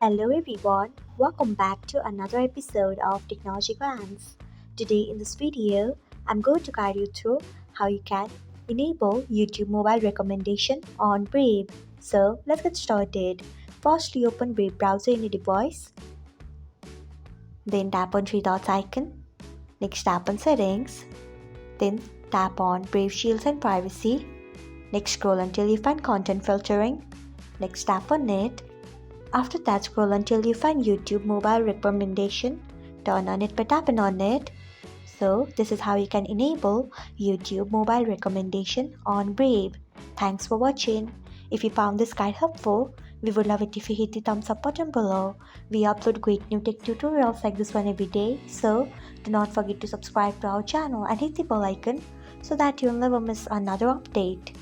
Hello everyone, welcome back to another episode of Technologyglance. Today in this video, I'm going to guide you through how you can enable YouTube mobile recommendation on Brave. So let's get started. Firstly, open Brave browser in your device, then tap on three dots icon. Next tap on settings, then tap on Brave Shields and Privacy. Next scroll until you find content filtering. Next tap on it. After that, scroll until you find YouTube mobile recommendation. Turn on it by tapping on it. So, this is how you can enable YouTube mobile recommendation on Brave. Thanks for watching. If you found this guide helpful, we would love it if you hit the thumbs up button below. We upload great new tech tutorials like this one every day. So, do not forget to subscribe to our channel and hit the bell icon so that you'll never miss another update.